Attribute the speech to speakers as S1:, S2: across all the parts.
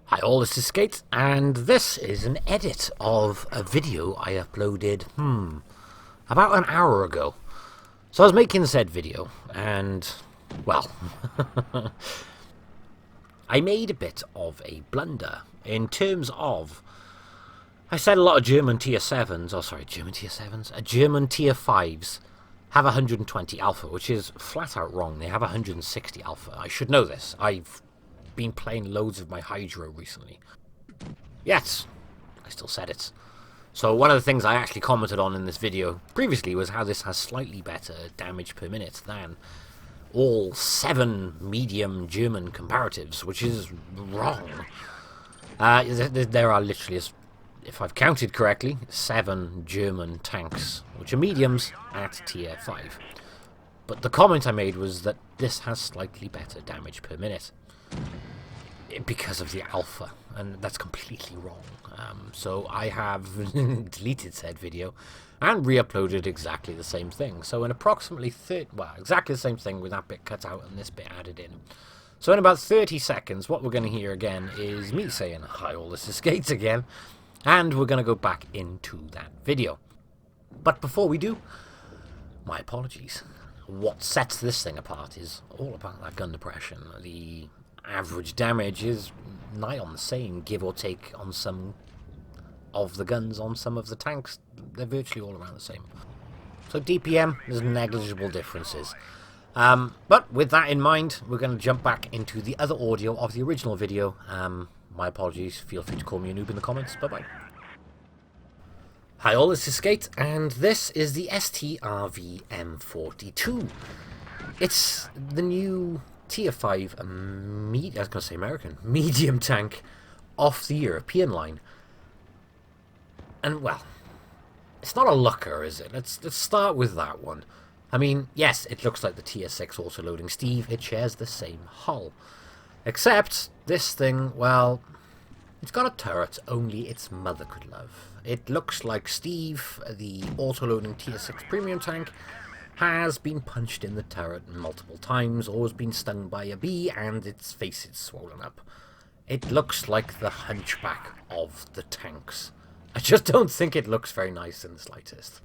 S1: Hi all, this is Skate, and this is an edit of a video I uploaded, about an hour ago. So I was making said video, and, well, I made a bit of a blunder in terms of, I said a lot of German tier 7s, German tier 5s have 120 alpha, which is flat out wrong. They have 160 alpha. I should know this. I've been playing loads of my Hydro recently. Yet, I still said it. So one of the things I actually commented on in this video previously was how this has slightly better damage per minute than all 7 medium German comparatives, which is wrong. There are literally, if I've counted correctly, 7 German tanks, which are mediums at tier 5. But the comment I made was that this has slightly better damage per minute because of the alpha, and that's completely wrong. So I have deleted said video and re-uploaded exactly the same thing. So in approximately exactly the same thing with that bit cut out and this bit added in. So in about 30 seconds, what we're going to hear again is me saying, "Hi all, this is Skates again," and we're going to go back into that video. But before we do, my apologies. What sets this thing apart is all about that gun depression. The average damage is nigh on the same, give or take, on some of the guns. On some of the tanks, they're virtually all around the same. So DPM, there's negligible differences. But with that in mind, we're going to jump back into the other audio of the original video. My apologies, feel free to call me a noob in the comments. Bye-bye. Hi all, this is Skate, and this is the Strv M42. It's the new tier 5 medium tank off the European line. And, well, it's not a looker, is it? Let's start with that one. I mean, yes, it looks like the tier 6 autoloading Steve. It shares the same hull. Except, this thing, well, it's got a turret only its mother could love. It looks like Steve, the autoloading tier 6 premium tank, has been punched in the turret multiple times, or has been stung by a bee, and its face is swollen up. It looks like the hunchback of the tanks. I just don't think it looks very nice in the slightest.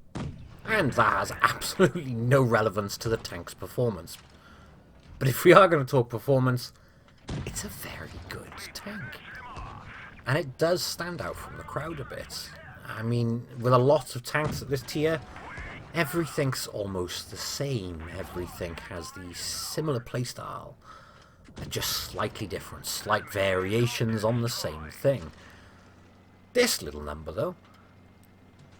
S1: And that has absolutely no relevance to the tank's performance. But if we are going to talk performance, it's a very good tank. And it does stand out from the crowd a bit. I mean, with a lot of tanks at this tier, everything's almost the same. Everything has the similar playstyle, just slightly different, slight variations on the same thing. This little number, though,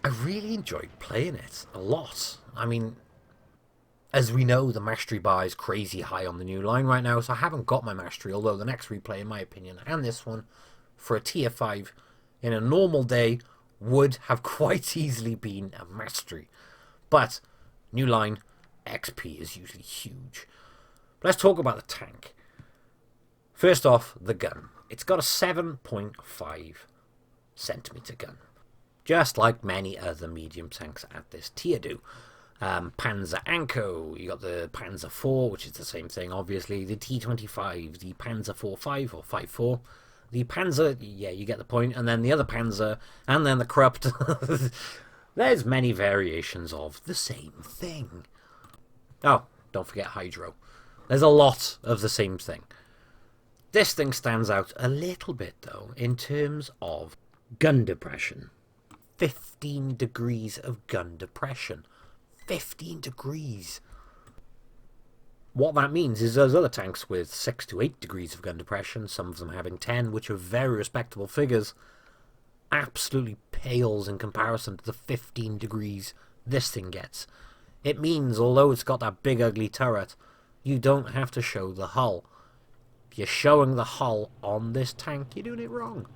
S1: I really enjoyed playing it a lot. I mean, as we know, the mastery bar is crazy high on the new line right now, so I haven't got my mastery, although the next replay, in my opinion, and this one, for a tier 5, in a normal day, would have quite easily been a mastery. But, new line, XP is usually huge. Let's talk about the tank. First off, the gun. It's got a 7.5 centimeter gun. Just like many other medium tanks at this tier do. Panzer Anko, you got the Panzer IV, which is the same thing, obviously. The T25, the Panzer IV-5 or 5.4. The Panzer, yeah, you get the point. And then the other Panzer, and then the Corrupt. There's many variations of the same thing. Oh, don't forget Hydro. There's a lot of the same thing. This thing stands out a little bit, though, in terms of gun depression. 15 degrees of gun depression. 15 degrees. What that means is there's other tanks with 6 to 8 degrees of gun depression, some of them having 10, which are very respectable figures. Absolutely pales in comparison to the 15 degrees this thing gets. It means, although it's got that big ugly turret, you don't have to show the hull. If you're showing the hull on this tank, you're doing it wrong.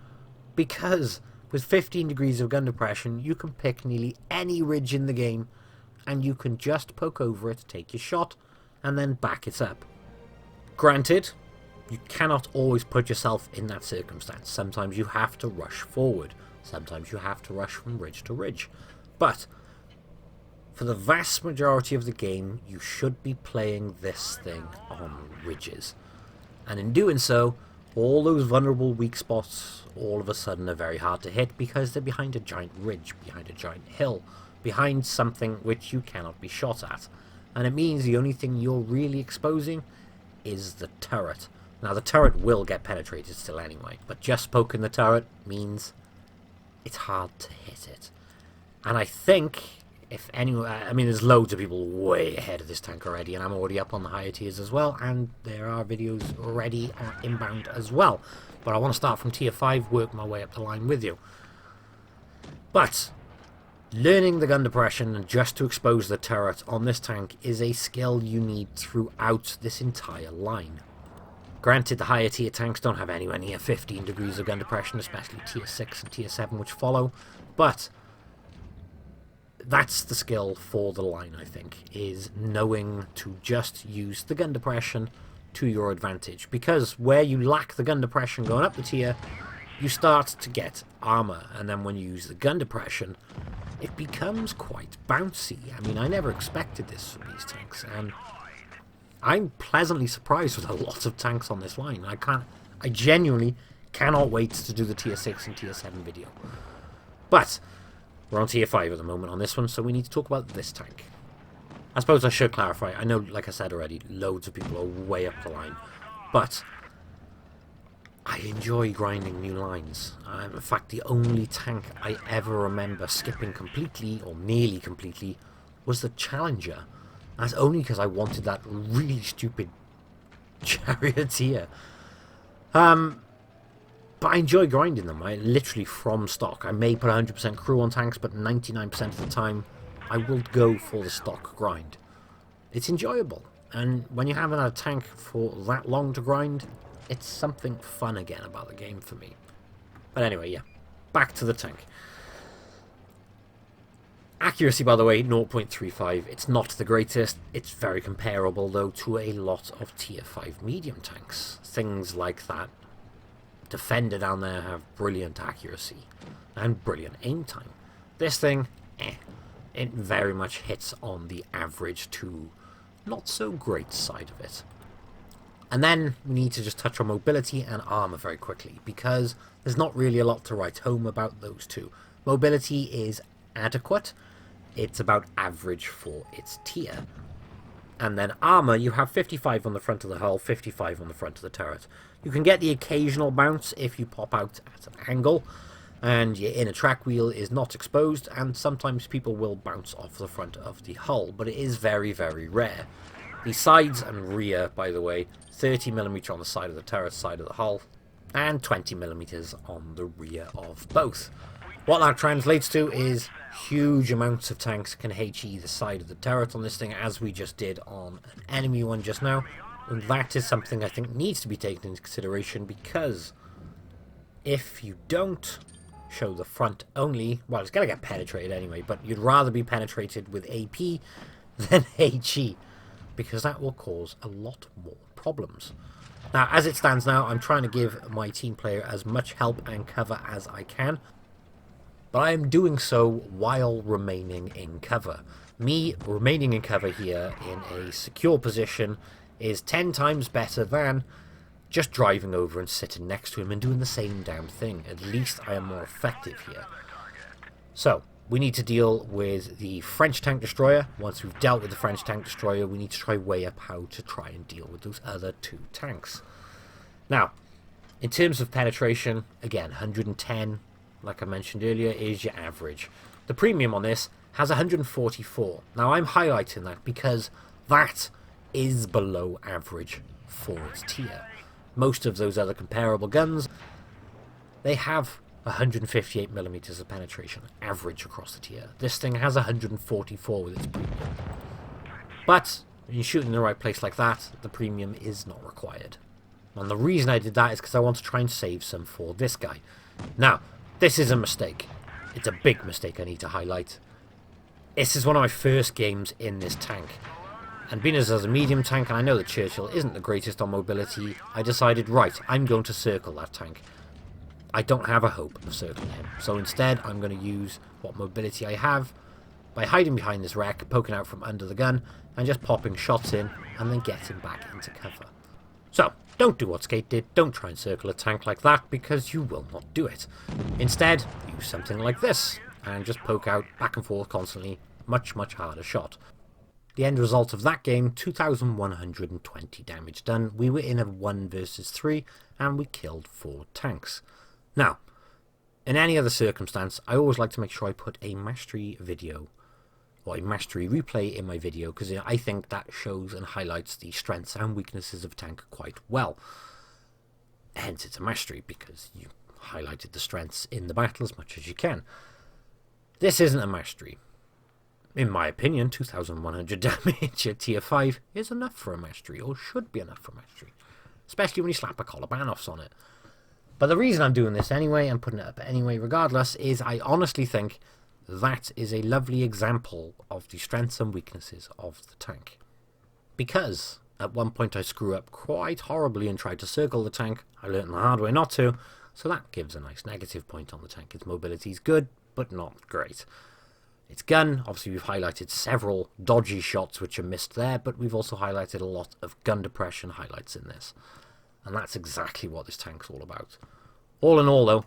S1: Because with 15 degrees of gun depression, you can pick nearly any ridge in the game, and you can just poke over it, take your shot, and then back it up. Granted, you cannot always put yourself in that circumstance. Sometimes you have to rush forward. Sometimes you have to rush from ridge to ridge. But for the vast majority of the game, you should be playing this thing on ridges. And in doing so, all those vulnerable weak spots all of a sudden are very hard to hit because they're behind a giant ridge, behind a giant hill, behind something which you cannot be shot at. And it means the only thing you're really exposing is the turret. Now the turret will get penetrated still anyway, but just poking the turret means it's hard to hit it. And I think, if anyone, I mean, there's loads of people way ahead of this tank already, and I'm already up on the higher tiers as well, and there are videos already inbound as well. But I want to start from tier 5, work my way up the line with you. But learning the gun depression and just to expose the turret on this tank is a skill you need throughout this entire line. Granted, the higher tier tanks don't have anywhere near 15 degrees of gun depression, especially tier 6 and tier 7 which follow, but that's the skill for the line, I think, is knowing to just use the gun depression to your advantage. Because where you lack the gun depression going up the tier, you start to get armor, and then when you use the gun depression, it becomes quite bouncy. I mean, I never expected this from these tanks, and I'm pleasantly surprised with a lot of tanks on this line. I genuinely cannot wait to do the tier 6 and tier 7 video. But we're on tier 5 at the moment on this one, so we need to talk about this tank. I suppose I should clarify, I know, like I said already, loads of people are way up the line, but I enjoy grinding new lines. In fact, the only tank I ever remember skipping completely, or nearly completely, was the Challenger. That's only because I wanted that really stupid charioteer. But I enjoy grinding them. I literally from stock. I may put 100% crew on tanks, but 99% of the time I will go for the stock grind. It's enjoyable. And when you haven't had a tank for that long to grind, it's something fun again about the game for me. But anyway, yeah. Back to the tank. Accuracy, by the way, 0.35. It's not the greatest. It's very comparable, though, to a lot of tier 5 medium tanks. Things like that. Defender down there have brilliant accuracy and brilliant aim time. This thing, it very much hits on the average to not so great side of it. And then we need to just touch on mobility and armor very quickly, because there's not really a lot to write home about those two. Mobility is adequate. It's about average for its tier. And then armor, you have 55 on the front of the hull, 55 on the front of the turret. You can get the occasional bounce if you pop out at an angle, and your inner track wheel is not exposed, and sometimes people will bounce off the front of the hull, but it is very, very rare. The sides and rear, by the way, 30mm on the side of the turret, side of the hull, and 20mm on the rear of both. What that translates to is huge amounts of tanks can HE the side of the turret on this thing, as we just did on an enemy one just now. And that is something I think needs to be taken into consideration, because if you don't show the front only, well, it's going to get penetrated anyway, but you'd rather be penetrated with AP than HE, because that will cause a lot more problems. Now, as it stands now, I'm trying to give my team player as much help and cover as I can, but I am doing so while remaining in cover. Me remaining in cover here in a secure position is 10 times better than just driving over and sitting next to him and doing the same damn thing. At least I am more effective here. So, we need to deal with the French tank destroyer. Once we've dealt with the French tank destroyer, we need to try way up how to try and deal with those other two tanks. Now, in terms of penetration, again, 110, like I mentioned earlier, is your average. The premium on this has 144. Now, I'm highlighting that because that is below average for its tier. Most of those other comparable guns, they have 158mm of penetration, average across the tier. This thing has 144 with its premium. But when you shoot in the right place like that, the premium is not required. And the reason I did that is because I want to try and save some for this guy. Now, this is a mistake. It's a big mistake I need to highlight. This is one of my first games in this tank. And being as a medium tank, and I know that Churchill isn't the greatest on mobility, I decided, right, I'm going to circle that tank. I don't have a hope of circling him. So instead, I'm going to use what mobility I have by hiding behind this wreck, poking out from under the gun, and just popping shots in, and then getting back into cover. So, don't do what Skate did, don't try and circle a tank like that, because you will not do it. Instead, use something like this, and just poke out back and forth constantly, much harder shot. The end result of that game, 2,120 damage done. We were in a 1 versus 3, and we killed 4 tanks. Now, in any other circumstance, I always like to make sure I put a mastery video, or a mastery replay in my video, because I think that shows and highlights the strengths and weaknesses of a tank quite well. Hence it's a mastery, because you highlighted the strengths in the battle as much as you can. This isn't a mastery. In my opinion, 2,100 damage at tier 5 is enough for a mastery, or should be enough for a mastery. Especially when you slap a Kolobanovs on it. But the reason I'm doing this anyway, and putting it up anyway regardless, is I honestly think that is a lovely example of the strengths and weaknesses of the tank. Because at one point I screw up quite horribly and tried to circle the tank. I learned the hard way not to, so that gives a nice negative point on the tank. Its mobility is good, but not great. Its gun, obviously we've highlighted several dodgy shots which are missed there, but we've also highlighted a lot of gun depression highlights in this. And that's exactly what this tank's all about. All in all though,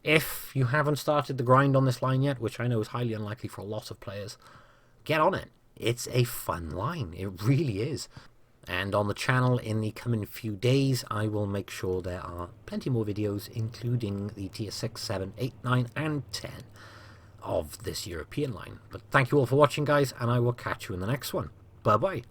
S1: if you haven't started the grind on this line yet, which I know is highly unlikely for a lot of players, get on it. It's a fun line, it really is. And on the channel in the coming few days, I will make sure there are plenty more videos, including the tier 6, 7, 8, 9 and 10 of this European line. But thank you all for watching, guys, and I will catch you in the next one. Bye bye.